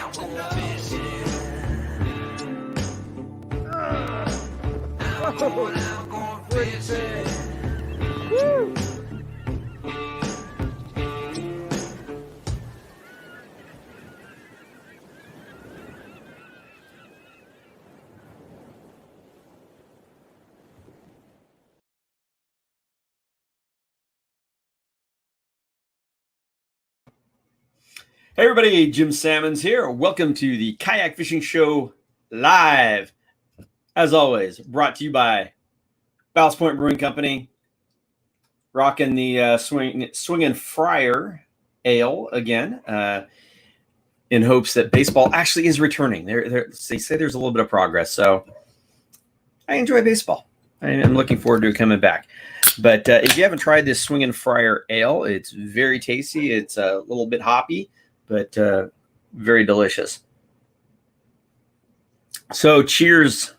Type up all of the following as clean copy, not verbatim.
Woo! Hey everybody, Jim Sammons here. Welcome to the Kayak Fishing Show live. As always, brought to you by Ballast Point Brewing Company. Rocking the Swingin' Friar Ale again, in hopes that baseball actually is returning. They say there's a little bit of progress, so I enjoy baseball. I'm looking forward to it coming back. But if you haven't tried this Swingin' Friar Ale, it's very tasty. It's a little bit hoppy, but very delicious. So cheers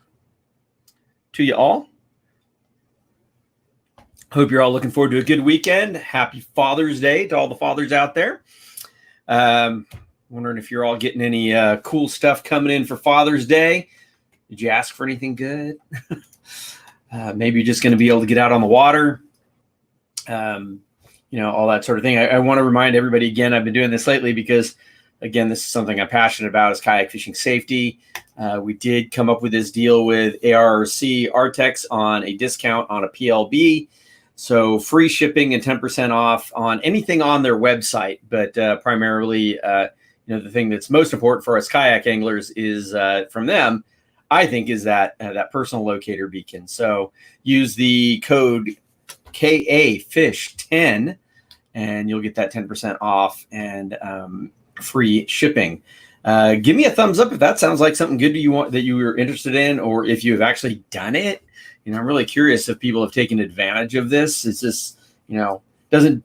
to you all. Hope you're all looking forward to a good weekend. Happy Father's Day to all the fathers out there. Wondering if you're all getting any cool stuff coming in for Father's Day. Did you ask for anything good? Maybe you're just going to be able to get out on the water. All that sort of thing. I want to remind everybody again, I've been doing this lately because, again, this is something I'm passionate about, is kayak fishing safety. We did come up with this deal with ARC Artex on a discount on a PLB. So free shipping and 10% off on anything on their website. But primarily, the thing that's most important for us kayak anglers is from them, I think, is that personal locator beacon. So use the code KAFISH10 and you'll get that 10% off and free shipping. Give me a thumbs up if that sounds like something good that you were interested in, or if you have actually done it. I'm really curious if people have taken advantage of this. It's just, doesn't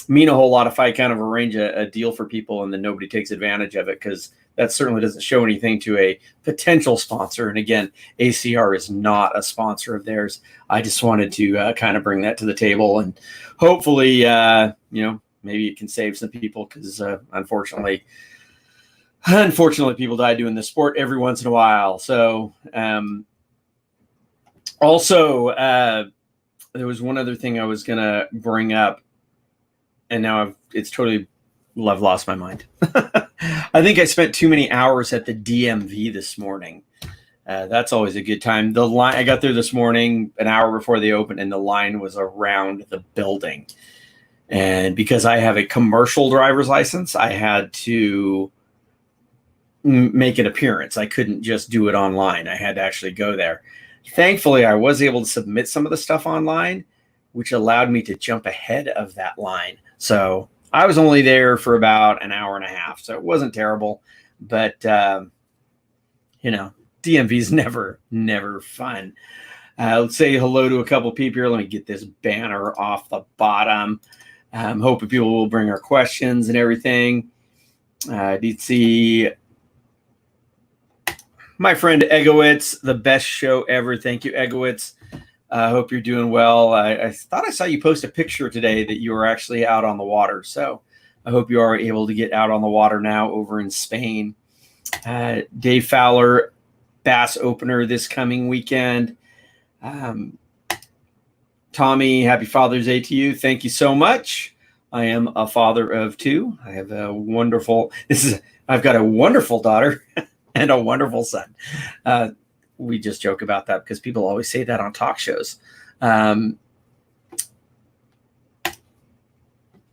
mean a whole lot if I kind of arrange a deal for people and then nobody takes advantage of it, because that certainly doesn't show anything to a potential sponsor. And again, ACR is not a sponsor of theirs. I just wanted to kind of bring that to the table, and hopefully, maybe it can save some people, because unfortunately, people die doing this sport every once in a while. So also, there was one other thing I was going to bring up, and now I've lost my mind. I think I spent too many hours at the DMV this morning. That's always a good time. The line, I got there this morning an hour before they opened, and the line was around the building. And because I have a commercial driver's license, I had to make an appearance. I couldn't just do it online. I had to actually go there. Thankfully, I was able to submit some of the stuff online, which allowed me to jump ahead of that line. So I was only there for about an hour and a half, so it wasn't terrible. But, DMV is never fun. Let's say hello to a couple of people here. Let me get this banner off the bottom. Hoping people will bring our questions and everything. Did see my friend Egowitz, the best show ever. Thank you, Egowitz. I hope you're doing well. I thought I saw you post a picture today that you were actually out on the water. So I hope you are able to get out on the water now over in Spain. Dave Fowler, bass opener this coming weekend. Tommy, happy Father's Day to you. Thank you so much. I am a father of two. I have I've got a wonderful daughter and a wonderful son. We just joke about that because people always say that on talk shows.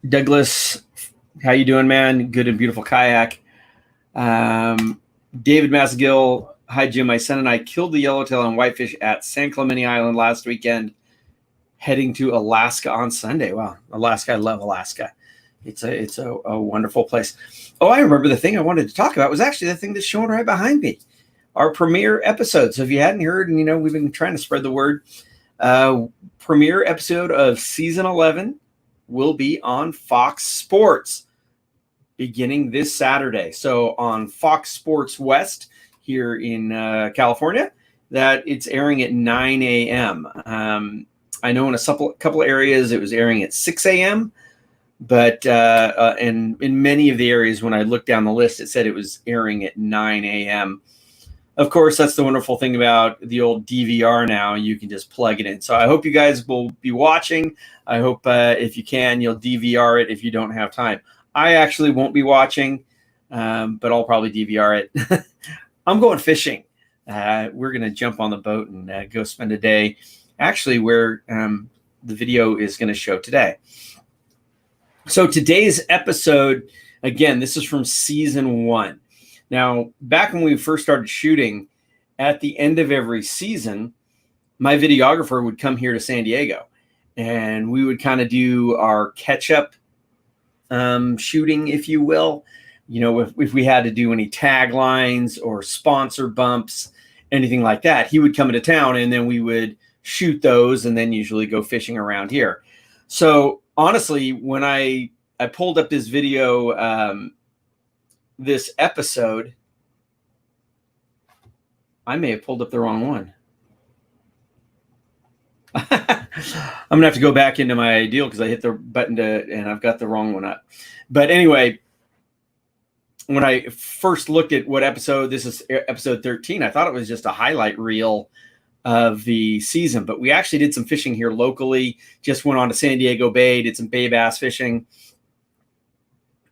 Douglas, how you doing, man? Good and beautiful kayak. David Masgill, hi, Jim. My son and I killed the yellowtail and whitefish at San Clemente Island last weekend, heading to Alaska on Sunday. Wow, Alaska. I love Alaska. It's a wonderful place. Oh, I remember the thing I wanted to talk about was actually the thing that's showing right behind me. Our premiere episode. So if you hadn't heard, and we've been trying to spread the word, premiere episode of season 11 will be on Fox Sports beginning this Saturday. So on Fox Sports West here in California, that it's airing at 9 a.m. I know in a couple areas it was airing at 6 a.m., But and in many of the areas, when I looked down the list, it said it was airing at 9 a.m. Of course, that's the wonderful thing about the old DVR now. You can just plug it in. So I hope you guys will be watching. I hope if you can, you'll DVR it if you don't have time. I actually won't be watching, but I'll probably DVR it. I'm going fishing. We're going to jump on the boat and go spend a day actually where the video is going to show today. So today's episode, again, this is from season 1. Now, back when we first started shooting, at the end of every season, my videographer would come here to San Diego, and we would kind of do our catch-up shooting, if you will. You know, if we had to do any taglines or sponsor bumps, anything like that, he would come into town, and then we would shoot those, and then usually go fishing around here. So honestly, when I pulled up this video, this episode, I may have pulled up the wrong one. I'm gonna have to go back into my deal because I hit the button and I've got the wrong one up. But anyway, when I first looked at what episode, this is episode 13, I thought it was just a highlight reel of the season, but we actually did some fishing here locally. Just went on to San Diego Bay, did some bay bass fishing.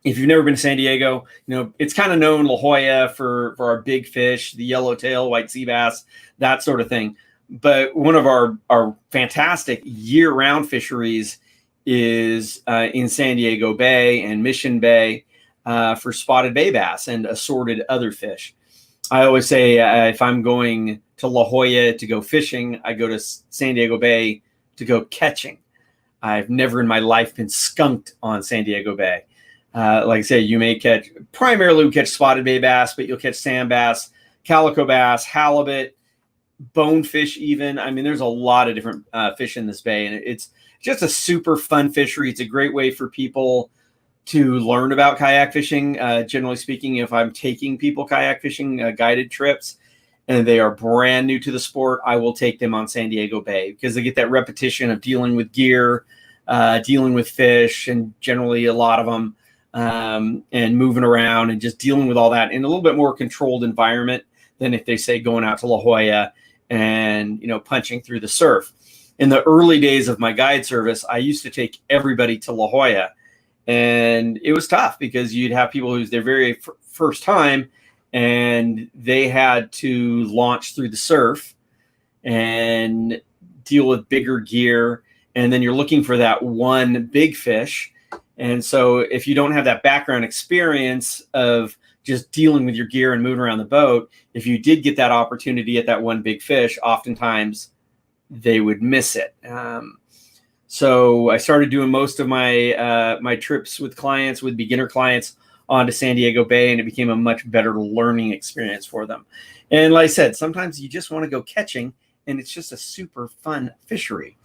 If you've never been to San Diego, you know, it's kind of known, La Jolla, for our big fish, the yellowtail, white sea bass, that sort of thing. But one of our fantastic year-round fisheries is in San Diego Bay and Mission Bay for spotted bay bass and assorted other fish. I always say if I'm going to La Jolla to go fishing, I go to San Diego Bay to go catching. I've never in my life been skunked on San Diego Bay. Like I say, you may primarily catch spotted bay bass, but you'll catch sand bass, calico bass, halibut, bonefish even. I mean, there's a lot of different fish in this bay, and it's just a super fun fishery. It's a great way for people to learn about kayak fishing. Generally speaking, if I'm taking people kayak fishing guided trips and they are brand new to the sport, I will take them on San Diego Bay because they get that repetition of dealing with gear, dealing with fish, and generally a lot of them, and moving around and just dealing with all that in a little bit more controlled environment than if they say going out to La Jolla and, you know, punching through the surf. In the early days of my guide service, I used to take everybody to La Jolla, and it was tough because you'd have people who's their very first time and they had to launch through the surf and deal with bigger gear. And then you're looking for that one big fish. And so if you don't have that background experience of just dealing with your gear and moving around the boat, if you did get that opportunity at that one big fish, oftentimes they would miss it. So I started doing most of my my trips with clients, with beginner clients, onto San Diego Bay, and it became a much better learning experience for them. And like I said, sometimes you just want to go catching, and it's just a super fun fishery.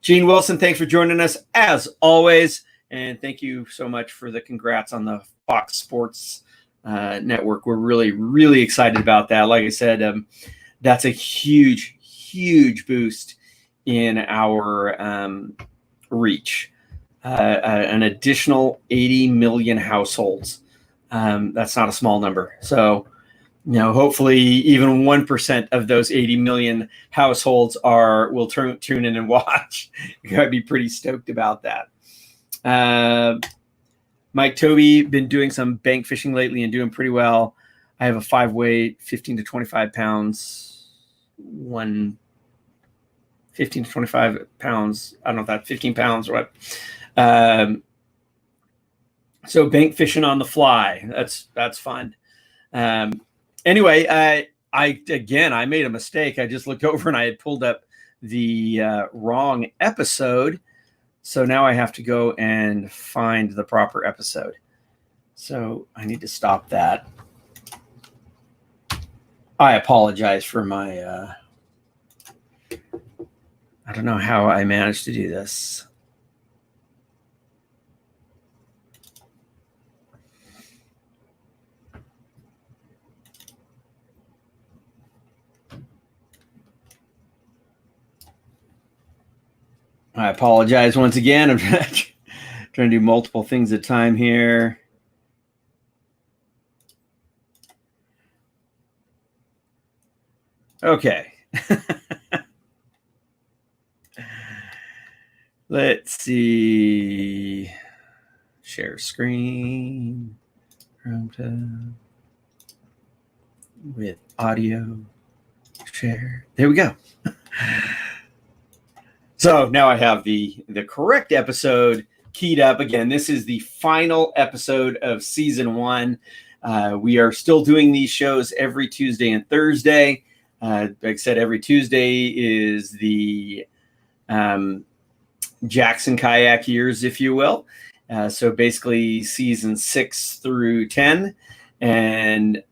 Gene Wilson, thanks for joining us as always. And thank you so much for the congrats on the Fox Sports Network. We're really, really excited about that. Like I said, that's a huge, huge boost in our reach. An additional 80 million households. That's not a small number. So, you know, hopefully even 1% of those 80 million households will tune in and watch. You gotta be pretty stoked about that. Mike Toby, been doing some bank fishing lately and doing pretty well. I have a 5-weight, 15 to 25 pounds, 15 to 25 pounds. I don't know if that's 15 pounds or what. So bank fishing on the fly. That's fun. Anyway, I made a mistake. I just looked over and I had pulled up the wrong episode. So now I have to go and find the proper episode. So I need to stop that. I apologize for my, I don't know how I managed to do this. I apologize once again. I'm trying to do multiple things at a time here. Okay. Let's see. Share screen with audio. Share. There we go. So now I have the correct episode keyed up. Again, this is the final episode of season 1. We are still doing these shows every Tuesday and Thursday. Like I said, every Tuesday is the Jackson kayak years, if you will. So basically season 6 through 10. And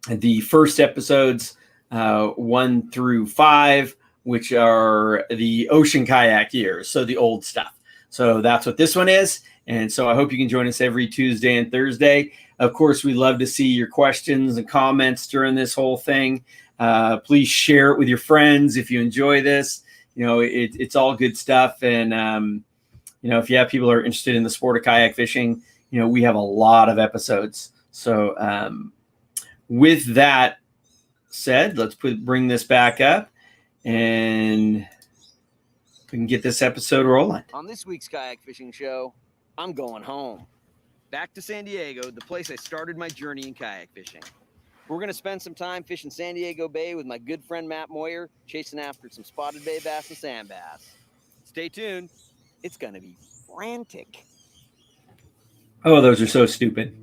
the first episodes, 1 through 5, which are the ocean kayak years, so the old stuff. So that's what this one is. And so I hope you can join us every Tuesday and Thursday. Of course, we love to see your questions and comments during this whole thing. Please share it with your friends if you enjoy this. You know, it's all good stuff. And, you know, if you have people who are interested in the sport of kayak fishing, you know, we have a lot of episodes. So with that said, let's bring this back up. And we can get this episode rolling. On this week's Kayak Fishing Show, I'm going home. Back to San Diego, the place I started my journey in kayak fishing. We're going to spend some time fishing San Diego Bay with my good friend Matt Moyer, chasing after some spotted bay bass and sand bass. Stay tuned. It's going to be frantic. Oh, those are so stupid.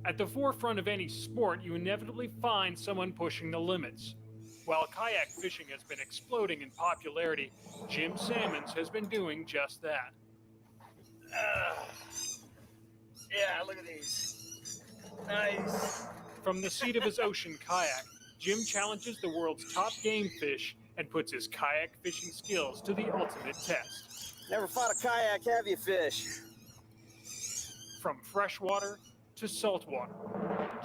At the forefront of any sport, you inevitably find someone pushing the limits. While kayak fishing has been exploding in popularity, Jim Sammons has been doing just that. Yeah, look at these. Nice. From the seat of his ocean kayak, Jim challenges the world's top game fish and puts his kayak fishing skills to the ultimate test. Never fought a kayak, have you, fish? From freshwater to saltwater,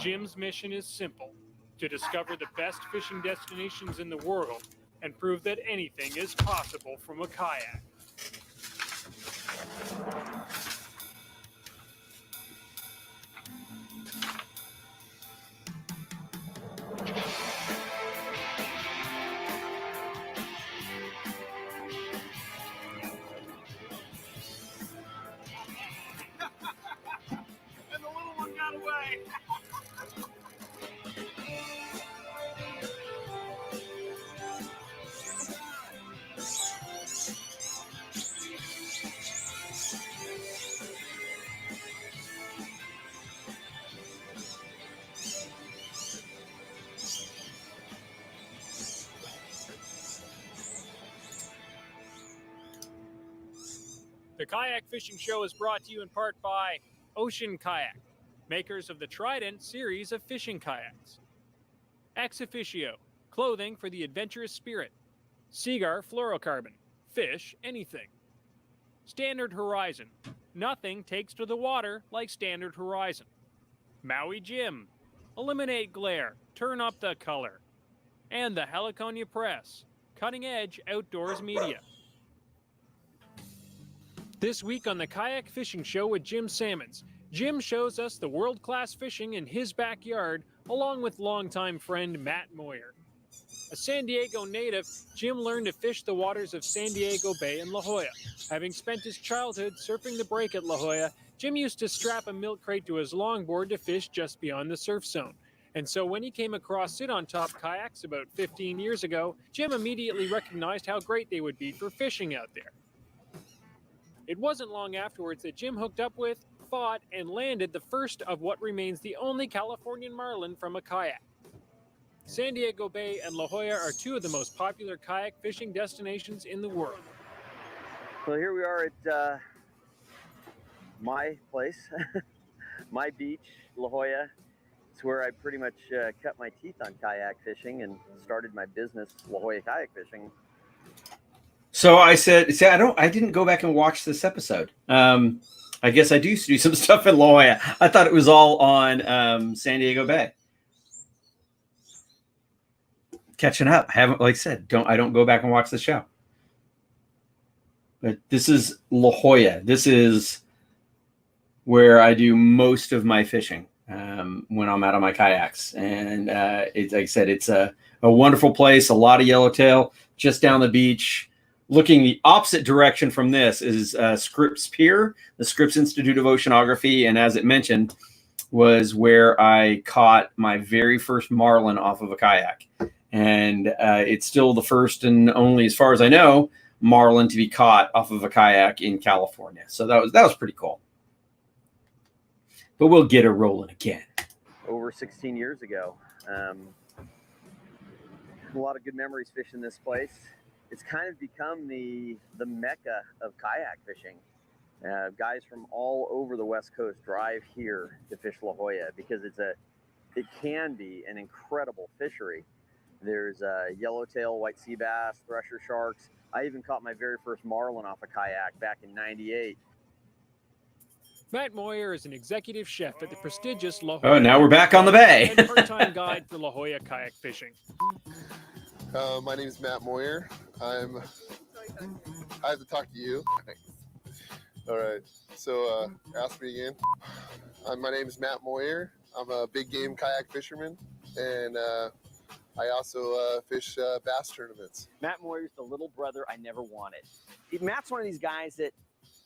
Jim's mission is simple: to discover the best fishing destinations in the world and prove that anything is possible from a kayak. And the little one got away. The Kayak Fishing Show is brought to you in part by Ocean Kayak, makers of the Trident series of fishing kayaks. Ex Officio, clothing for the adventurous spirit. Seagar Fluorocarbon, fish anything. Standard Horizon, nothing takes to the water like Standard Horizon. Maui Jim, eliminate glare, turn up the color. And the Heliconia Press, cutting edge outdoors media. This week on the Kayak Fishing Show with Jim Sammons, Jim shows us the world-class fishing in his backyard, along with longtime friend Matt Moyer. A San Diego native, Jim learned to fish the waters of San Diego Bay and La Jolla. Having spent his childhood surfing the break at La Jolla, Jim used to strap a milk crate to his longboard to fish just beyond the surf zone. And so when he came across sit-on-top kayaks about 15 years ago, Jim immediately recognized how great they would be for fishing out there. It wasn't long afterwards that Jim hooked up with, fought, and landed the first of what remains the only Californian marlin from a kayak. San Diego Bay and La Jolla are two of the most popular kayak fishing destinations in the world. Well, here we are at my place, my beach, La Jolla. It's where I pretty much cut my teeth on kayak fishing and started my business, La Jolla Kayak Fishing. So I said, see, I didn't go back and watch this episode. I guess I do some stuff in La Jolla. I thought it was all on San Diego Bay. Catching up. Haven't, like I said, I don't go back and watch the show. but this is La Jolla. This is where I do most of my fishing when I'm out on my kayaks. And it's, like I said, it's a wonderful place, a lot of yellowtail just down the beach. Looking the opposite direction from this is Scripps Pier, the Scripps Institute of Oceanography. And as it mentioned, was where I caught my very first marlin off of a kayak. And it's still the first and only, as far as I know, marlin to be caught off of a kayak in California. So that was pretty cool. But we'll get her rolling again. Over 16 years ago. A lot of good memories fishing this place. It's kind of become the mecca of kayak fishing. Guys from all over the West Coast drive here to fish La Jolla because it can be an incredible fishery. There's yellowtail, white sea bass, thresher sharks. I even caught my very first marlin off a kayak back in '98. Matt Moyer is an executive chef at the prestigious La Oh, Jolla. now we're back on the bay. And part-time guide for La Jolla kayak fishing. My name is Matt Moyer. I have to talk to you. All right. So ask me again. My name is Matt Moyer. I'm a big game kayak fisherman, and I also fish bass tournaments. Matt Moyer's the little brother I never wanted. Matt's one of these guys that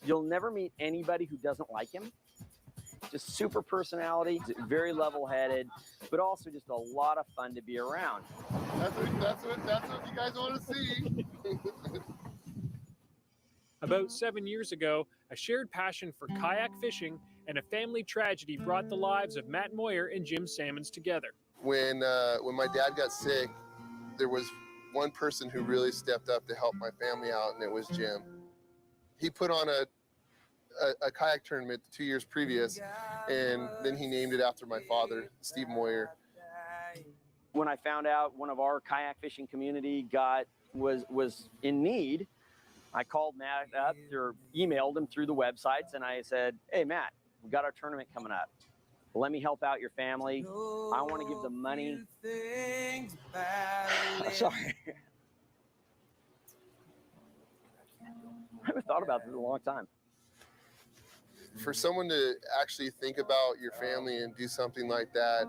you'll never meet anybody who doesn't like him. Just super personality, very level-headed, but also just a lot of fun to be around. That's what you guys want to see. About 7 years ago, a shared passion for kayak fishing and a family tragedy brought the lives of Matt Moyer and Jim Sammons together. When my dad got sick, there was one person who really stepped up to help my family out, and it was Jim. He put on a kayak tournament 2 years previous, and then he named it after my father, Steve Moyer. When I found out one of our kayak fishing community was in need, I called Matt up or emailed him through the websites, and I said, "Hey, Matt, we got our tournament coming up. Let me help out your family. I want to give the money." Sorry. I haven't thought about this in a long time. For someone to actually think about your family and do something like that,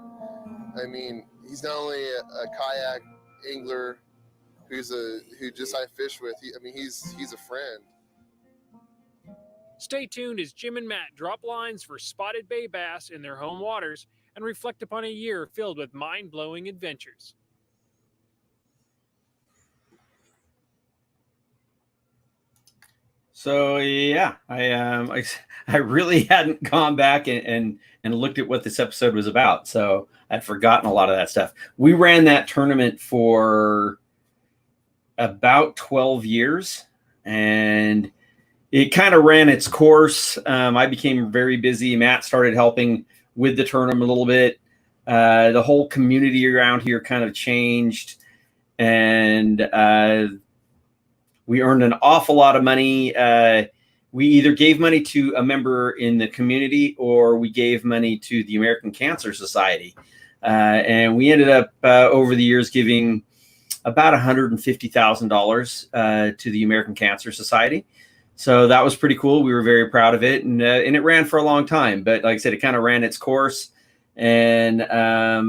I mean, he's not only a kayak angler who just I fish with. He's a friend. Stay tuned as Jim and Matt drop lines for spotted bay bass in their home waters and reflect upon a year filled with mind-blowing adventures. So yeah, I really hadn't gone back and looked at what this episode was about. So I'd forgotten a lot of that stuff. We ran that tournament for about 12 years, and it kind of ran its course. I became very busy. Matt started helping with the tournament a little bit. The whole community around here kind of changed, and we earned an awful lot of money. We either gave money to a member in the community or we gave money to the American Cancer Society. And we ended up over the years giving about $150,000 to the American Cancer Society. So that was pretty cool. We were very proud of it, and it ran for a long time. But like I said, it kind of ran its course. And I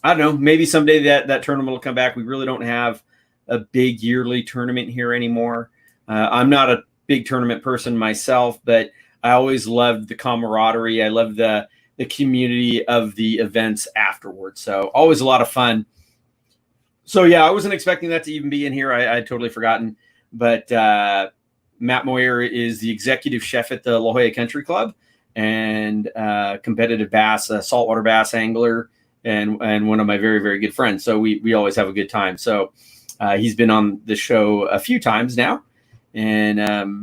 don't know, maybe someday that tournament will come back. We really don't have a big yearly tournament here anymore. I'm not a big tournament person myself, but I always loved the camaraderie. I loved the community of the events afterwards. So always a lot of fun. So yeah, I wasn't expecting that to even be in here. I'd totally forgotten. But Matt Moyer is the executive chef at the La Jolla Country Club, and competitive bass, saltwater bass angler, and one of my very, very good friends. So we always have a good time. So he's been on the show a few times now, and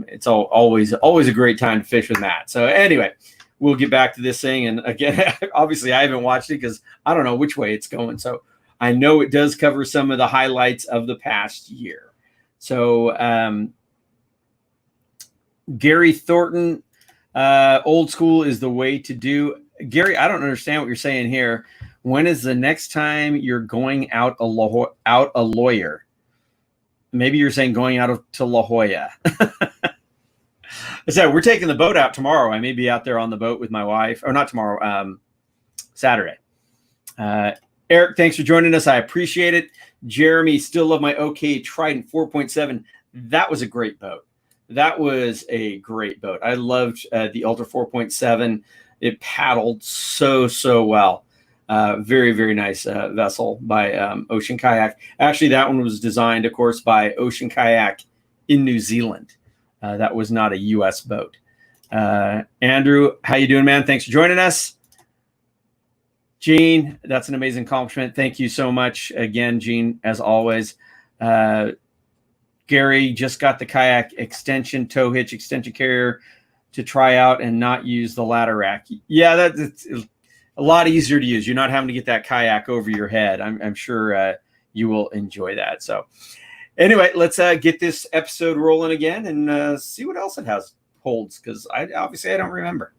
it's always a great time to fish with Matt. So anyway, we'll get back to this thing. And again, obviously I haven't watched it because I don't know which way it's going. So I know it does cover some of the highlights of the past year. So Gary Thornton, old school is the way to do. Gary, I don't understand what you're saying here. When is the next time you're going out a lawyer? maybe you're saying going out to La Jolla. I said, we're taking the boat out tomorrow. I may be out there on the boat with my wife, or not tomorrow, Saturday. Eric, thanks for joining us. I appreciate it. Jeremy, still love my OK Trident 4.7. That was a great boat. That was a great boat. I loved the Ultra 4.7. It paddled so well. Very, very nice vessel by Ocean Kayak. Actually, that one was designed, of course, by Ocean Kayak in New Zealand. That was not a U.S. boat. Andrew, how you doing, man? Thanks for joining us. Gene, that's an amazing compliment. Thank you so much again, Gene, as always. Gary just got the kayak extension, tow hitch extension carrier to try out and not use the ladder rack. Yeah, that's a lot easier to use. You're not having to get that kayak over your head. I'm sure you will enjoy that. So anyway, let's get this episode rolling again and see what else it holds, because I don't remember.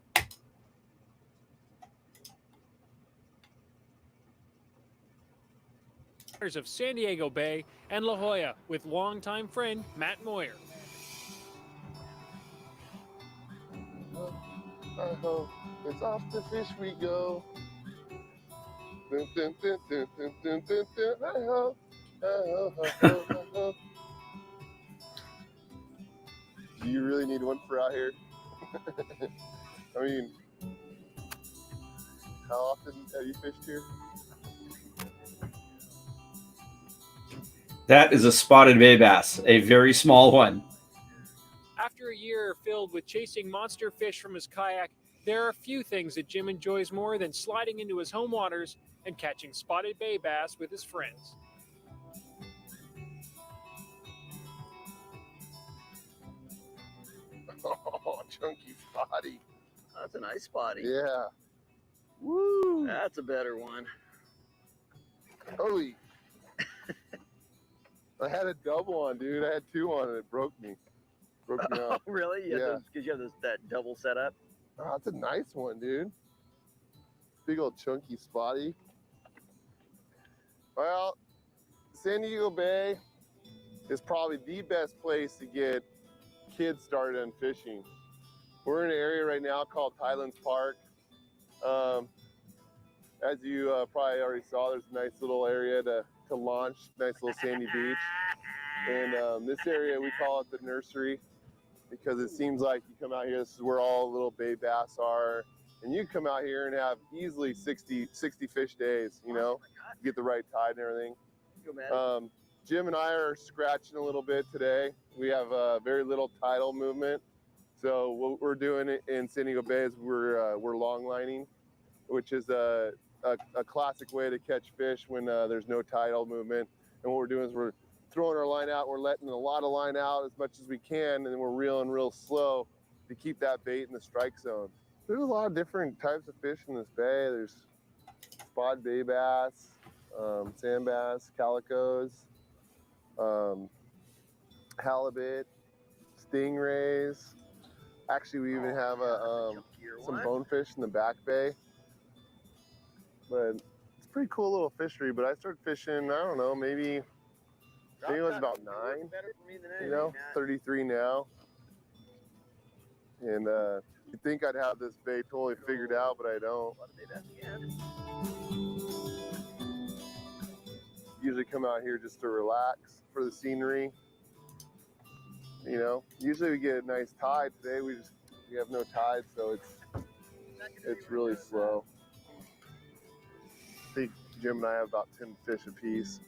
Of San Diego Bay and La Jolla with longtime friend Matt Moyer. It's off the fish we go. Dun, dun, dun, dun, dun, dun, dun, dun. Do you really need one for out here? I mean, how often have you fished here? That is a spotted bay bass, a very small one. After a year filled with chasing monster fish from his kayak, there are few things that Jim enjoys more than sliding into his home waters and catching spotted bay bass with his friends. Oh, chunky spotty. That's a nice spotty. Yeah. Woo! That's a better one. Holy. I had a double on, dude. I had two on and it broke me. Broke me off. Really? Yeah. Because you have that double setup? Oh, that's a nice one, dude. Big old chunky spotty. Well, San Diego Bay is probably the best place to get kids started on fishing. We're in an area right now called Highlands Park. As you probably already saw, there's a nice little area to launch, nice little sandy beach. And this area, we call it the nursery, because it seems like you come out here, this is where all little bay bass are. And you come out here and have easily 60 fish days, you know, get the right tide and everything. Jim and I are scratching a little bit today. We have very little tidal movement. So what we're doing in San Diego Bay is we're long lining, which is a classic way to catch fish when there's no tidal movement. And what we're doing is we're throwing our line out, we're letting a lot of line out as much as we can, and then we're reeling real slow to keep that bait in the strike zone. There's a lot of different types of fish in this bay. There's spotted bay bass, sand bass, calicos, halibut, stingrays. Actually, we even have some bonefish in the back bay. But it's a pretty cool little fishery. But I started fishing, I don't know, maybe I think it was about 9, you know, 33 now. And you'd think I'd have this bay totally figured out, but I don't. Usually come out here just to relax for the scenery. You know, usually we get a nice tide. Today we have no tide, so it's really slow. I think Jim and I have about 10 fish apiece.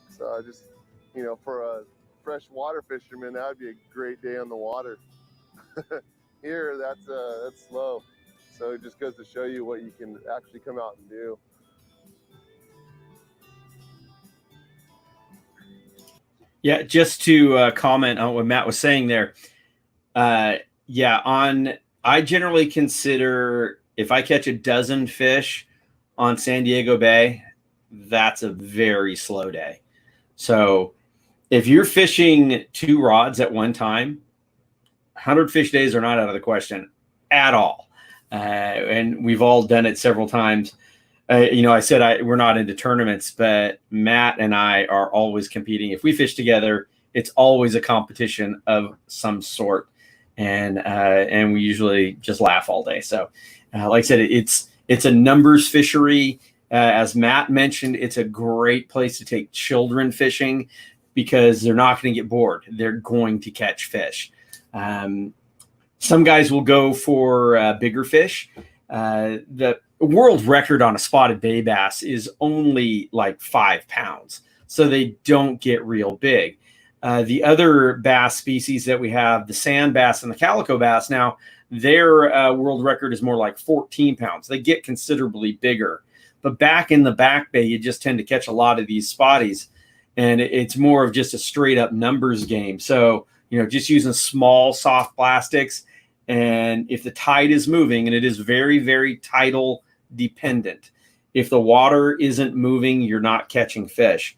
So I just, you know, for a freshwater fisherman, that would be a great day on the water. Here, that's slow. So it just goes to show you what you can actually come out and do. Yeah, just to comment on what Matt was saying there. I generally consider if I catch a dozen fish on San Diego Bay, that's a very slow day. So if you're fishing 2 rods at one time, 100 fish days are not out of the question at all. And we've all done it several times. I said we're not into tournaments, but Matt and I are always competing. If we fish together, it's always a competition of some sort, and we usually just laugh all day. So, like I said, it's a numbers fishery. As Matt mentioned, it's a great place to take children fishing because they're not going to get bored. They're going to catch fish. Some guys will go for bigger fish. The world record on a spotted bay bass is only like 5 pounds, so they don't get real big. The other bass species that we have, the sand bass and the calico bass, now their world record is more like 14 pounds. They get considerably bigger. But back in the back bay, you just tend to catch a lot of these spotties, and it's more of just a straight up numbers game. So, just using small, soft plastics. And if the tide is moving, and it is very, very tidal dependent, if the water isn't moving, you're not catching fish.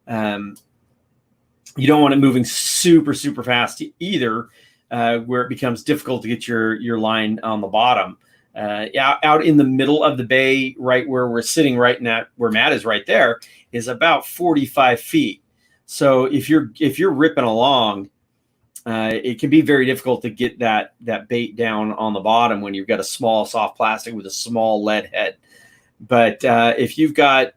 You don't want it moving super, super fast either, where it becomes difficult to get your line on the bottom. Out in the middle of the bay, right where we're sitting right now, where Matt is right there, is about 45 feet. So if you're ripping along, it can be very difficult to get that bait down on the bottom when you've got a small soft plastic with a small lead head. But if you've got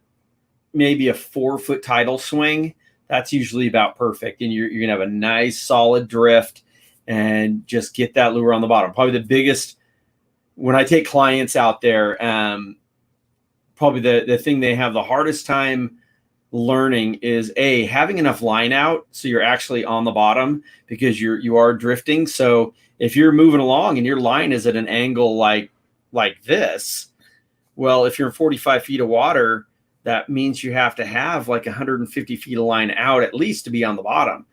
maybe a 4-foot tidal swing, that's usually about perfect, and you're gonna have a nice solid drift and just get that lure on the bottom. Probably the biggest, when I take clients out there, probably the thing they have the hardest time learning is having enough line out so you're actually on the bottom, because you are drifting. So if you're moving along and your line is at an angle like this, well, if you're in 45 feet of water, that means you have to have like 150 feet of line out at least to be on the bottom,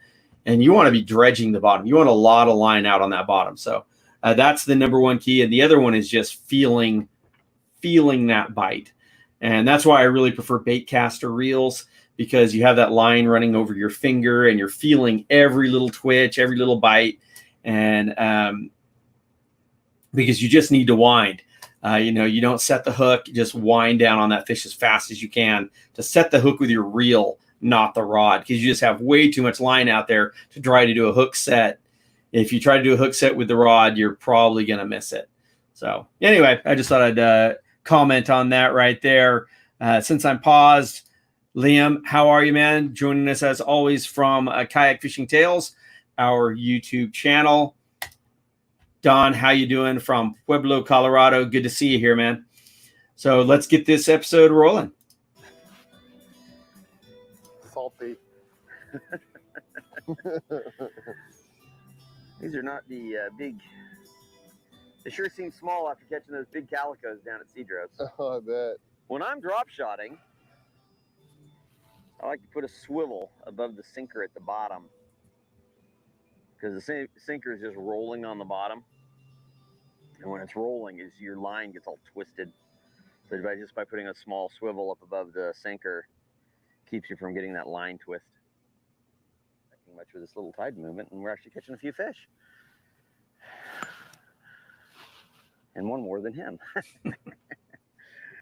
and you want to be dredging the bottom. You want a lot of line out on that bottom. So that's the number one key. And the other one is just feeling that bite. And that's why I really prefer bait caster reels, because you have that line running over your finger and you're feeling every little twitch, every little bite. And because you just need to wind, you don't set the hook, you just wind down on that fish as fast as you can to set the hook with your reel, not the rod, because you just have way too much line out there to try to do a hook set. If you try to do a hook set with the rod, you're probably going to miss it. So anyway, I just thought I'd comment on that right there. Since I'm paused, Liam, how are you, man? Joining us as always from Kayak Fishing Tales, our YouTube channel. Don, how you doing from Pueblo, Colorado? Good to see you here, man. So let's get this episode rolling. Salty. These are not the big. They sure seem small after catching those big calicos down at Cedros. Oh, I bet. When I'm drop shotting, I like to put a swivel above the sinker at the bottom, because the sinker is just rolling on the bottom, and when it's rolling, your line gets all twisted. So just by putting a small swivel up above the sinker, keeps you from getting that line twist. Not much with this little tide movement, and we're actually catching a few fish, and one more than him.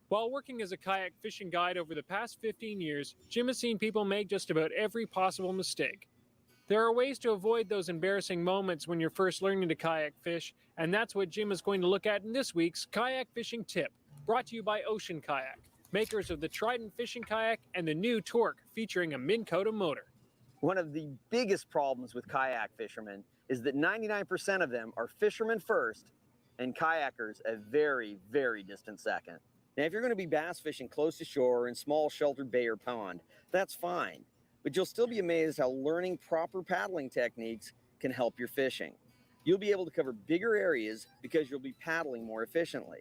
While working as a kayak fishing guide over the past 15 years, Jim has seen people make just about every possible mistake. There are ways to avoid those embarrassing moments when you're first learning to kayak fish, and that's what Jim is going to look at in this week's Kayak Fishing Tip, brought to you by Ocean Kayak, makers of the Trident fishing kayak and the new Torque featuring a Minn Kota motor. One of the biggest problems with kayak fishermen is that 99% of them are fishermen first and kayakers a very, very distant second. Now, if you're going to be bass fishing close to shore in small sheltered bay or pond, that's fine. But you'll still be amazed how learning proper paddling techniques can help your fishing. You'll be able to cover bigger areas because you'll be paddling more efficiently.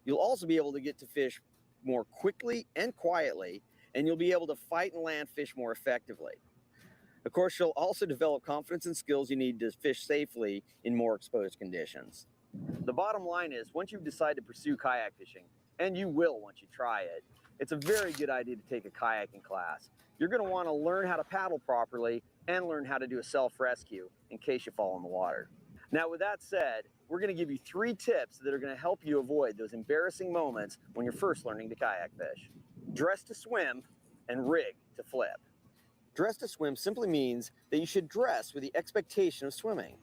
You'll also be able to get to fish more quickly and quietly, and you'll be able to fight and land fish more effectively. Of course, you'll also develop confidence and skills you need to fish safely in more exposed conditions. The bottom line is, once you decide to pursue kayak fishing, and you will once you try it, it's a very good idea to take a kayaking class. You're going to want to learn how to paddle properly and learn how to do a self-rescue in case you fall in the water. Now, with that said, we're going to give you 3 tips that are going to help you avoid those embarrassing moments when you're first learning to kayak fish. Dress to swim and rig to flip. Dress to swim simply means that you should dress with the expectation of swimming.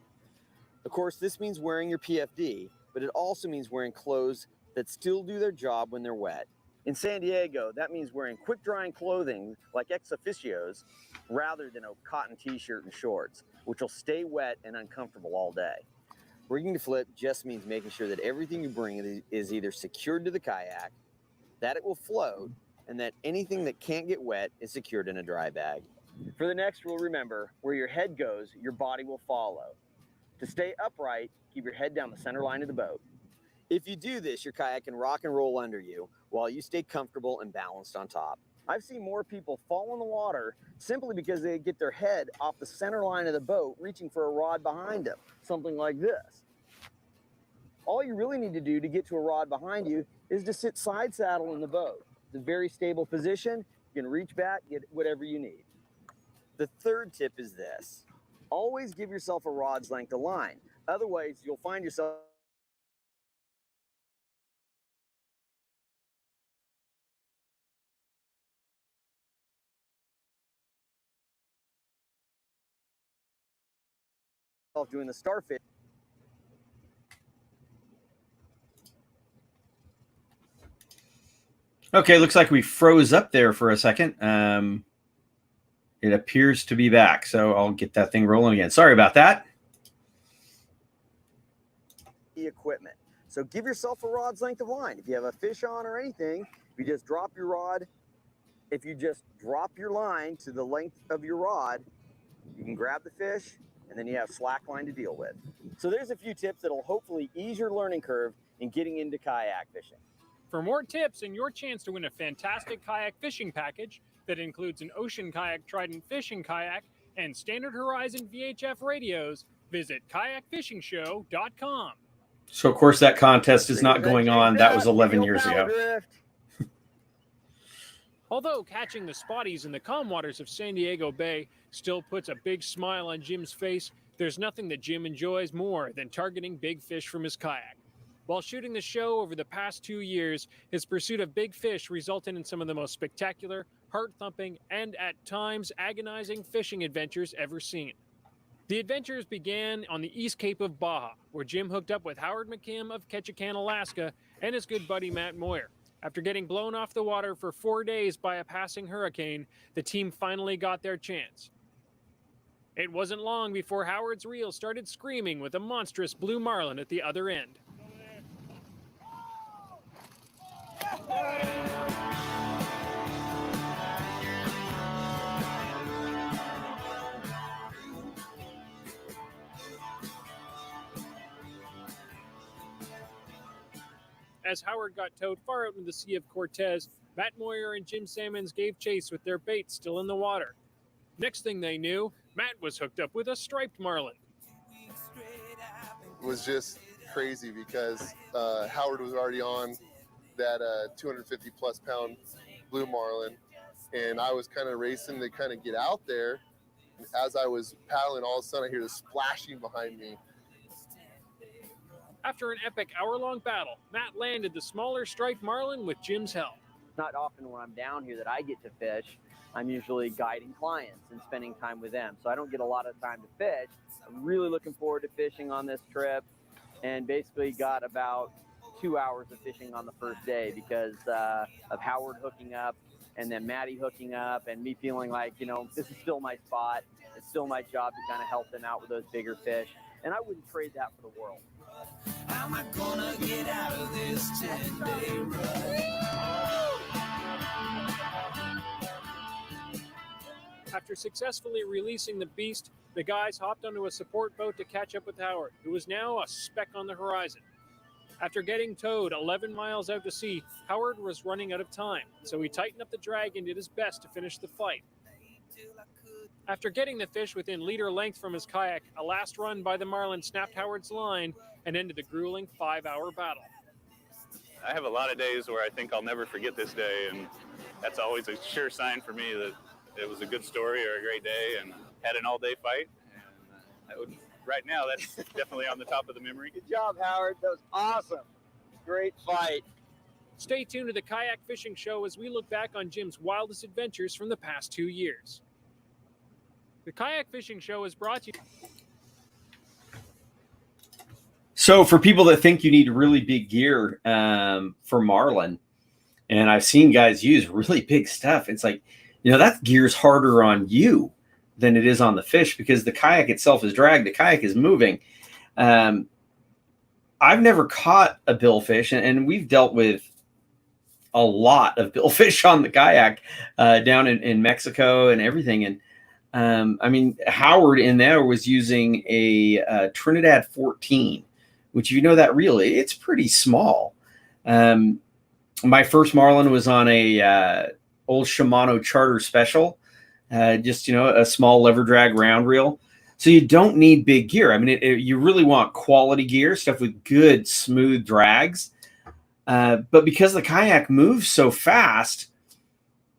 Of course, this means wearing your PFD, but it also means wearing clothes that still do their job when they're wet. In San Diego, that means wearing quick-drying clothing like ex officios rather than a cotton t-shirt and shorts, which will stay wet and uncomfortable all day. Rigging to flip just means making sure that everything you bring is either secured to the kayak, that it will float, and that anything that can't get wet is secured in a dry bag. For the next rule, remember, where your head goes, your body will follow. To stay upright, keep your head down the center line of the boat. If you do this, your kayak can rock and roll under you while you stay comfortable and balanced on top. I've seen more people fall in the water simply because they get their head off the center line of the boat, reaching for a rod behind them, something like this. All you really need to do to get to a rod behind you is to sit side saddle in the boat. It's a very stable position. You can reach back, get whatever you need. The third tip is this. Always give yourself a rod's length of line. Otherwise, you'll find yourself doing the starfish. Okay, looks like we froze up there for a second. It appears to be back, so I'll get that thing rolling again. Sorry about that. Equipment. So give yourself a rod's length of line. If you have a fish on or anything, you just drop your rod. If you just drop your line to the length of your rod, you can grab the fish, and then you have slack line to deal with. So there's a few tips that'll hopefully ease your learning curve in getting into kayak fishing. For more tips and your chance to win a fantastic kayak fishing package that includes an Ocean Kayak Trident fishing kayak and Standard Horizon VHF radios, visit kayakfishingshow.com. So, of course, that contest is not going on. That was 11 years ago. Although catching the spotties in the calm waters of San Diego Bay still puts a big smile on Jim's face, there's nothing that Jim enjoys more than targeting big fish from his kayak. While shooting the show over the past 2 years, his pursuit of big fish resulted in some of the most spectacular, heart-thumping, and at times agonizing fishing adventures ever seen. The adventures began on the East Cape of Baja, where Jim hooked up with Howard McKim of Ketchikan, Alaska, and his good buddy Matt Moyer. After getting blown off the water for 4 days by a passing hurricane, the team finally got their chance. It wasn't long before Howard's reel started screaming with a monstrous blue marlin at the other end. As Howard got towed far out into the Sea of Cortez, Matt Moyer and Jim Sammons gave chase with their bait still in the water. Next thing they knew, Matt was hooked up with a striped marlin. It was just crazy because Howard was already on that 250 plus pound blue marlin, and I was kind of racing to kind of get out there. And as I was paddling, all of a sudden I hear this splashing behind me. After an epic hour-long battle, Matt landed the smaller striped marlin with Jim's help. Not often when I'm down here that I get to fish. I'm usually guiding clients and spending time with them, so I don't get a lot of time to fish. I'm really looking forward to fishing on this trip, and basically got about 2 hours of fishing on the first day because of Howard hooking up and then Maddie hooking up and me feeling like, you know, this is still my spot. It's still my job to kind of help them out with those bigger fish, and I wouldn't trade that for the world. How am I gonna get out of this 10-day run? After successfully releasing the beast, the guys hopped onto a support boat to catch up with Howard, who was now a speck on the horizon. After getting towed 11 miles out to sea, Howard was running out of time, so he tightened up the drag and did his best to finish the fight. After getting the fish within leader length from his kayak, a last run by the marlin snapped Howard's line and ended the grueling 5-hour battle. I have a lot of days where I think I'll never forget this day, and that's always a sure sign for me that it was a good story or a great day and had an all-day fight. And I would right now, that's definitely on the top of the memory. Good job, Howard. That was awesome. Great fight. Stay tuned to the Kayak Fishing Show as we look back on Jim's wildest adventures from the past 2 years. The Kayak Fishing Show is brought to you. So for people that think you need really big gear for marlin, and I've seen guys use really big stuff, it's like, that gear's harder on you than it is on the fish because the kayak itself is dragged. The kayak is moving. I've never caught a billfish, and we've dealt with a lot of billfish on the kayak down in Mexico and everything. And Howard in there was using a Trinidad 14, which, if you know that reel, it's pretty small. My first marlin was on a old Shimano Charter Special, just a small lever drag round reel. So you don't need big gear. You really want quality gear, stuff with good smooth drags. But because the kayak moves so fast,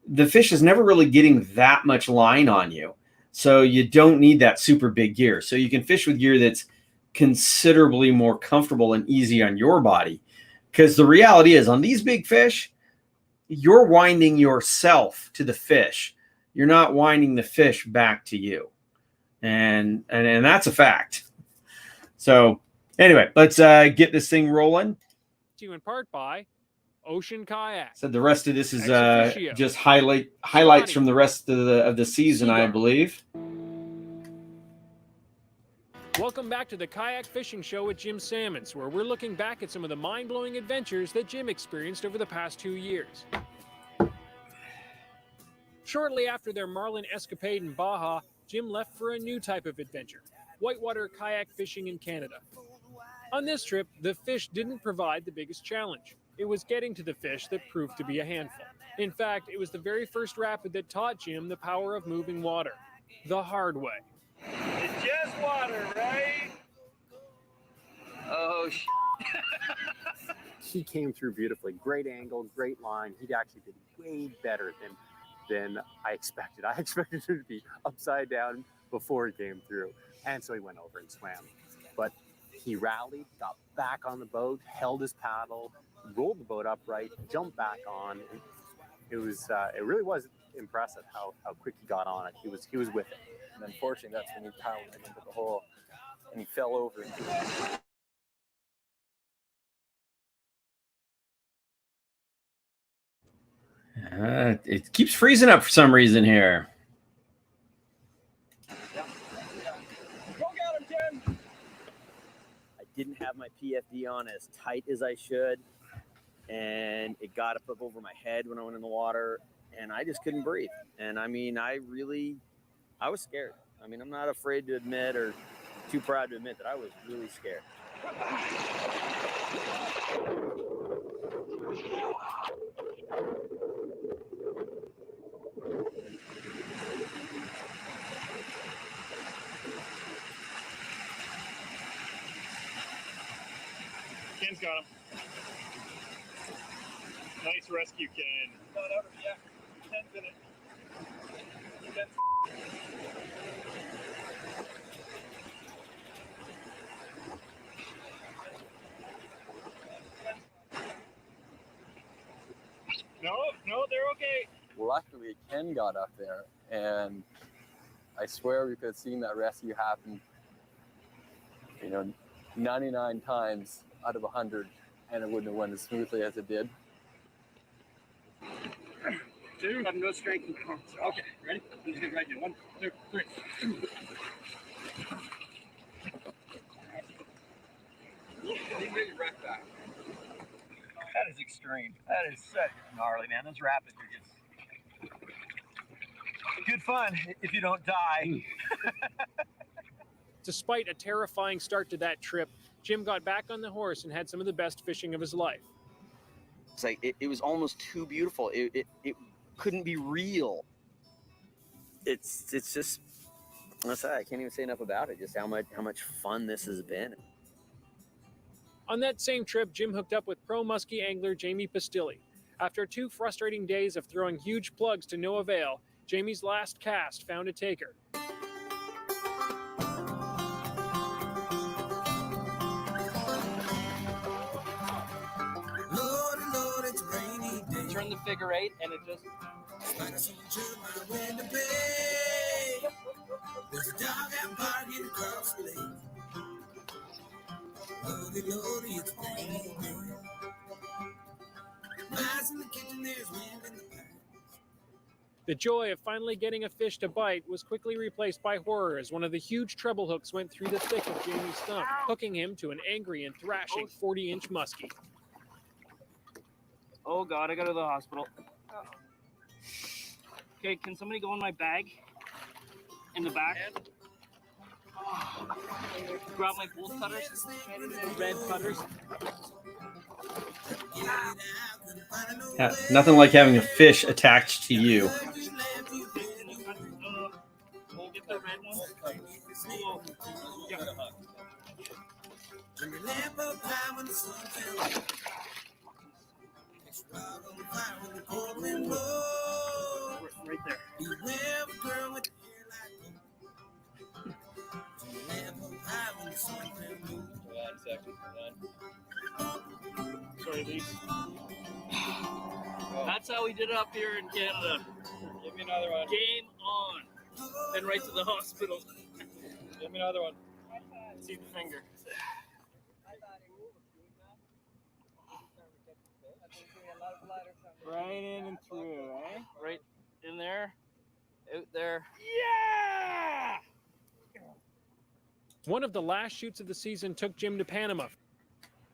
the fish is never really getting that much line on you. So you don't need that super big gear. So you can fish with gear that's considerably more comfortable and easy on your body. Because the reality is, on these big fish, you're winding yourself to the fish. You're not winding the fish back to you. And that's a fact. So anyway, let's get this thing rolling. To in part by Ocean Kayak. So the rest of this is Ex-officio. just highlights from the rest of the season, I believe. Welcome back to the Kayak Fishing Show with Jim Sammons, where we're looking back at some of the mind-blowing adventures that Jim experienced over the past 2 years. Shortly after their marlin escapade in Baja, Jim left for a new type of adventure, whitewater kayak fishing in Canada. On this trip, the fish didn't provide the biggest challenge. It was getting to the fish that proved to be a handful. In fact, it was the very first rapid that taught Jim the power of moving water, the hard way. It's just water, right? Oh, He came through beautifully. Great angle, great line. He actually did way better than I expected. I expected him to be upside down before he came through. And so he went over and swam. But he rallied, got back on the boat, held his paddle, rolled the boat upright, jumped back on. It really was impressive how quick he got on it. He was with it. And unfortunately, that's when he paddled him into the hole and he fell over into it. It keeps freezing up for some reason here. Go get him, Jim! I didn't have my PFD on as tight as I should, and it got up over my head when I went in the water, and I just couldn't breathe. And I was scared. I'm not afraid to admit or too proud to admit that I was really scared. Ken's got him. Nice rescue, Ken. Yeah, Ken's in it. Ken's No, they're okay. Luckily, Ken got up there, and I swear we could have seen that rescue happen, 99 times out of 100, and it wouldn't have went as smoothly as it did. Two, have no strength in arms. Okay, ready? I'm just gonna right here. 1, 2, 3. That is extreme. That is such gnarly, man. Those rapids are just good fun if you don't die. Despite a terrifying start to that trip, Jim got back on the horse and had some of the best fishing of his life. It's like it was almost too beautiful. It couldn't be real. It's just, I can't even say enough about it. Just how much fun this has been. On that same trip, Jim hooked up with pro muskie angler Jamie Pastilli. After 2 frustrating days of throwing huge plugs to no avail, Jamie's last cast found a taker. the figure eight, and it just. The joy of finally getting a fish to bite was quickly replaced by horror as one of the huge treble hooks went through the thick of Jamie's stump, hooking him to an angry and thrashing 40-inch muskie. Oh God, I gotta go to the hospital. Okay, can somebody go in my bag? In the back? Grab my bolt cutters, red cutters. Yeah, nothing like having a fish attached to you. We'll get the red one. Right there. Sorry, Lise. That's how we did it up here in Canada. Give me another one. Game on. Then right to the hospital. Give me another one. See the finger. Right in and through, eh? Right in there. Out there. Yeah! One of the last shoots of the season took Jim to Panama.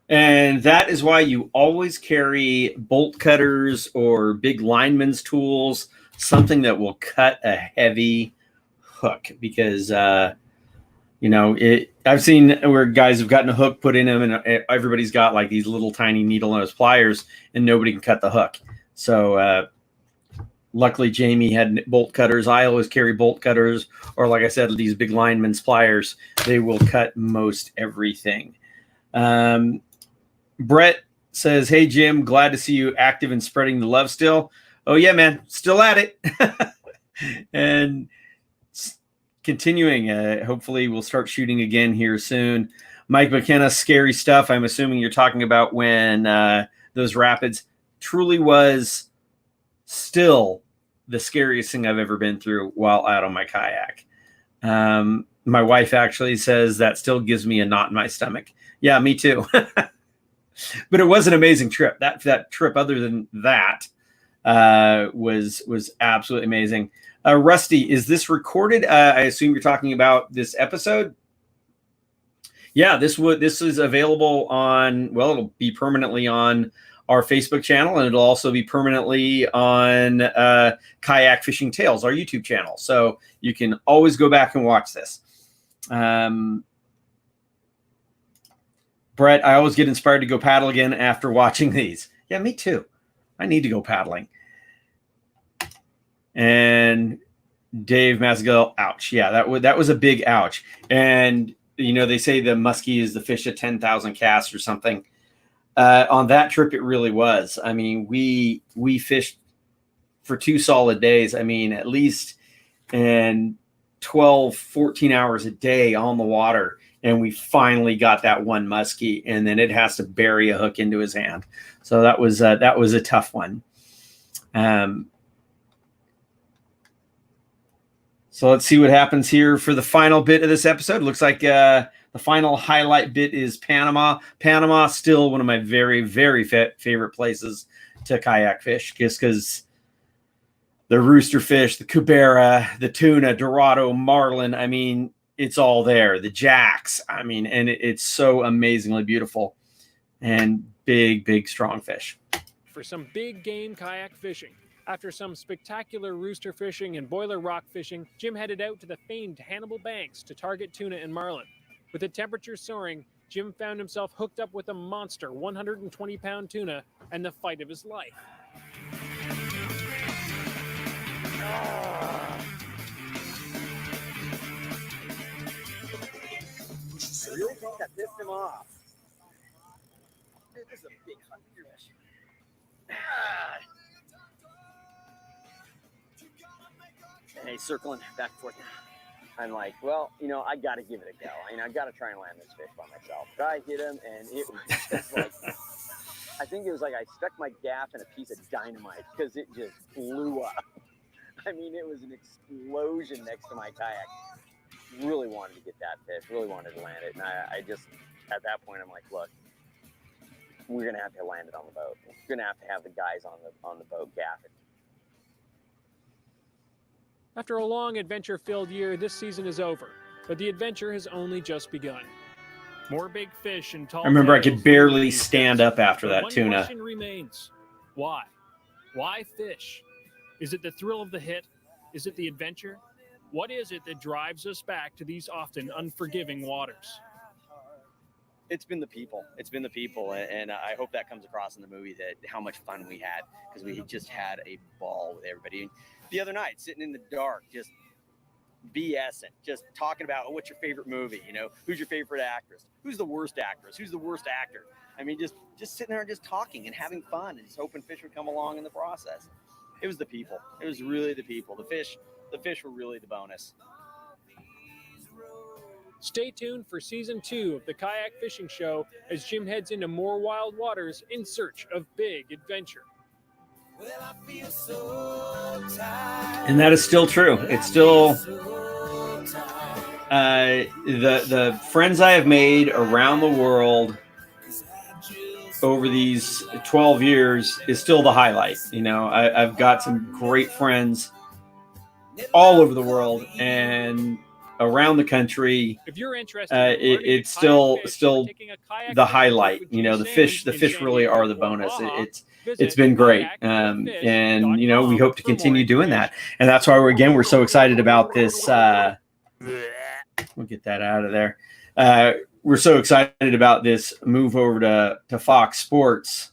And that is why you always carry bolt cutters or big lineman's tools, something that will cut a heavy hook. Because, I've seen where guys have gotten a hook put in them and everybody's got like these little tiny needle nose pliers and nobody can cut the hook. So luckily Jamie had bolt cutters. I always carry bolt cutters, or like I said, these big lineman's pliers. They will cut most everything. Brett says, "Hey Jim, glad to see you active and spreading the love still." Oh yeah, man, still at it. And continuing. Hopefully we'll start shooting again here soon. Mike McKenna, scary stuff. I'm assuming you're talking about when those rapids. Truly was still the scariest thing I've ever been through while out on my kayak. My wife actually says that still gives me a knot in my stomach. Yeah, me too. But it was an amazing trip. That trip, other than that, was absolutely amazing. Rusty, is this recorded? I assume you're talking about this episode. Yeah, this is available on. Well, it'll be permanently on our Facebook channel, and it'll also be permanently on Kayak Fishing Tales, our YouTube channel. So you can always go back and watch this. Brett, I always get inspired to go paddle again after watching these. Yeah, me too. I need to go paddling. And Dave Masgill, ouch. Yeah, that was a big ouch. And, they say the muskie is the fish at 10,000 casts or something. On that trip, it really was. I mean, we fished for 2 solid days. I mean, at least in 12, 14 hours a day on the water. And we finally got that one muskie, and then it has to bury a hook into his hand. So that was a tough one. So let's see what happens here for the final bit of this episode. Looks like the final highlight bit is Panama. Panama, still one of my very, very favorite places to kayak fish, just because the rooster fish, the cubera, the tuna, dorado, marlin, I mean, it's all there. The jacks, I mean, and it's so amazingly beautiful and big, big, strong fish. For some big game kayak fishing. After some spectacular rooster fishing and boiler rock fishing, Jim headed out to the famed Hannibal Banks to target tuna and marlin. With the temperature soaring, Jim found himself hooked up with a monster 120-pound tuna and the fight of his life. I really think that pissed him off. Dude, this is a big fish. And he's circling back and forth. I'm like, well, I got to give it a go. I got to try and land this fish by myself. But I hit him, and it was just like, I think think it was like I stuck my gaff in a piece of dynamite because it just blew up. I mean, it was an explosion next to my kayak. Really wanted to get that fish, really wanted to land it. And I just, at that point, I'm like, look, we're going to have to land it on the boat. We're going to have the guys on the boat gaff it. After a long adventure-filled year, this season is over, but the adventure has only just begun. More big fish and tall. I remember I could tales barely stand up after that one tuna. question remains: why? Why fish? Is it the thrill of the hit? Is it the adventure? What is it that drives us back to these often unforgiving waters? It's been the people. It's been the people, and I hope that comes across in the movie, that how much fun we had, because we just had a ball with everybody. And the other night, sitting in the dark, just BSing, just talking about what's your favorite movie, you know, who's your favorite actress, who's the worst actress, who's the worst actor. I mean, just sitting there and just talking and having fun and just hoping fish would come along in the process. It was the people. It was really the people. The fish were really the bonus. Stay tuned for Season 2 of the Kayak Fishing Show as Jim heads into more wild waters in search of big adventure. And that is still true. It's still the friends I have made around the world over these 12 years is still the highlight. You know, I've got some great friends all over the world and around the country. If you're interested, it's still the highlight. You know, the fish really are the bonus. It's been great, and you know, we hope to continue doing that, and that's why we're so excited about this. We'll get that out of there. We're so excited about this move over to Fox Sports,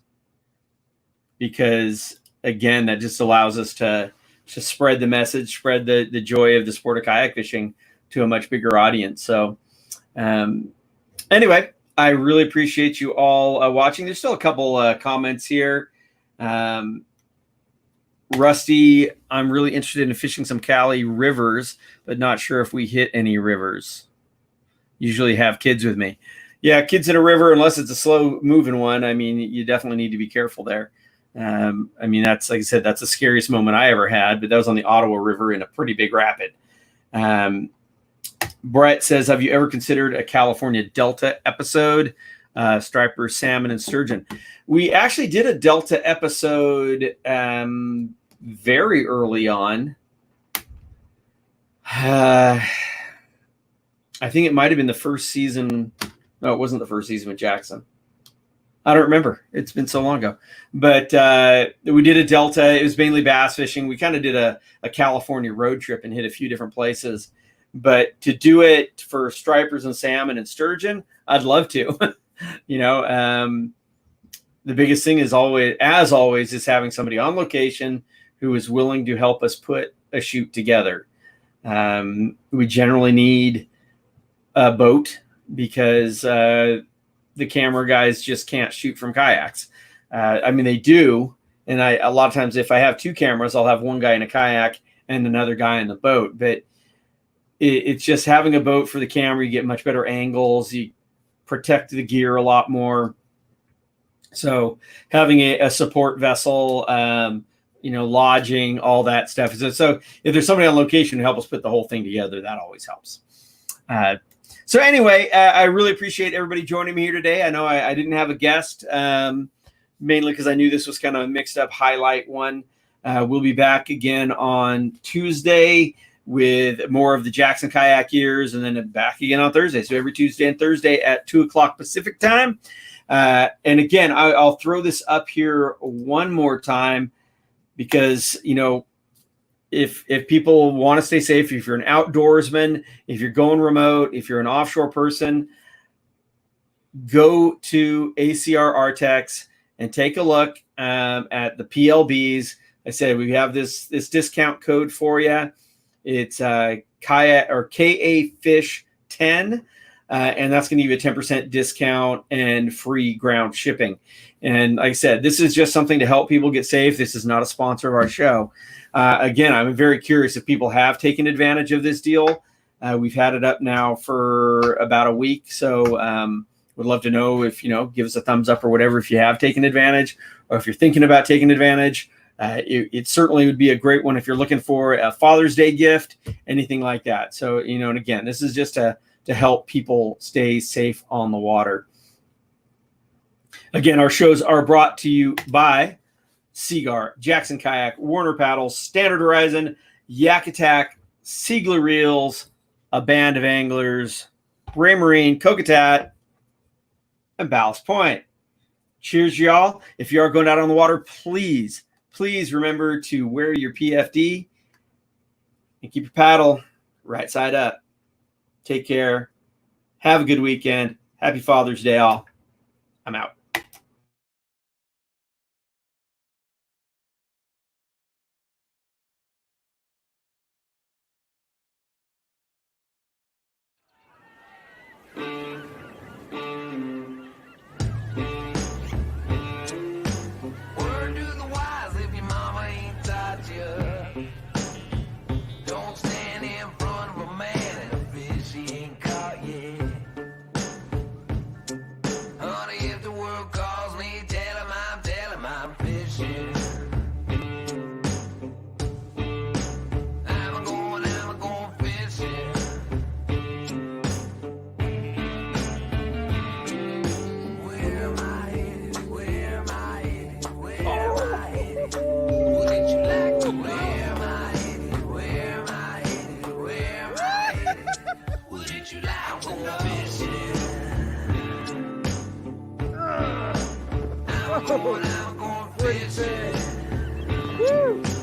because again, that just allows us to spread the message, spread the joy of the sport of kayak fishing to a much bigger audience. So anyway, I really appreciate you all watching. There's still a couple comments here. Rusty, I'm really interested in fishing some Cali rivers, but not sure if we hit any rivers. Usually have kids with me. Yeah, kids in a river, unless it's a slow moving one, I mean, you definitely need to be careful there. I mean, that's, like I said, that's the scariest moment I ever had, but that was on the Ottawa River in a pretty big rapid. Brett says, have you ever considered a California Delta episode? Striper, salmon, and sturgeon. We actually did a Delta episode very early on. I think it might have been the first season. No, it wasn't the first season with Jackson. I don't remember. It's been so long ago. But we did a Delta. It was mainly bass fishing. We kind of did a California road trip and hit a few different places. But to do it for stripers and salmon and sturgeon, I'd love to. You know, the biggest thing is always is having somebody on location who is willing to help us put a shoot together. We generally need a boat because the camera guys just can't shoot from kayaks. I mean, they do. And a lot of times if I have two cameras, I'll have one guy in a kayak and another guy in the boat. But it's just having a boat for the camera. You get much better angles. You protect the gear a lot more. So having a support vessel, you know, lodging, all that stuff. So if there's somebody on location to help us put the whole thing together, that always helps. So anyway, I really appreciate everybody joining me here today. I know I didn't have a guest, mainly because I knew this was kind of a mixed up highlight one. We'll be back again on Tuesday with more of the Jackson Kayak Years, and then back again on Thursday. So every Tuesday and Thursday at 2:00 Pacific time. And again, I'll throw this up here one more time because, you know, if people want to stay safe, if you're an outdoorsman, if you're going remote, if you're an offshore person, go to ACR Artex and take a look at the PLBs. I said we have this discount code for you. It's Kayak or KA Fish 10, and that's going to give you a 10% discount and free ground shipping. And like I said, this is just something to help people get safe. This is not a sponsor of our show. Again, I'm very curious if people have taken advantage of this deal. We've had it up now for about a week, so Would love to know if, give us a thumbs up or whatever if you have taken advantage, or if you're thinking about taking advantage. It certainly would be a great one if you're looking for a Father's Day gift, anything like that. So, and again, this is just to help people stay safe on the water. Again, our shows are brought to you by Seaguar, Jackson Kayak, Warner Paddles, Standard Horizon, Yak Attack, Siegler Reels, A Band of Anglers, Bray Marine, Kokatat, and Ballast Point. Cheers, y'all. If you are going out on the water, please remember to wear your PFD and keep your paddle right side up. Take care. Have a good weekend. Happy Father's Day, all. I'm out. I'm going fishing. Woo!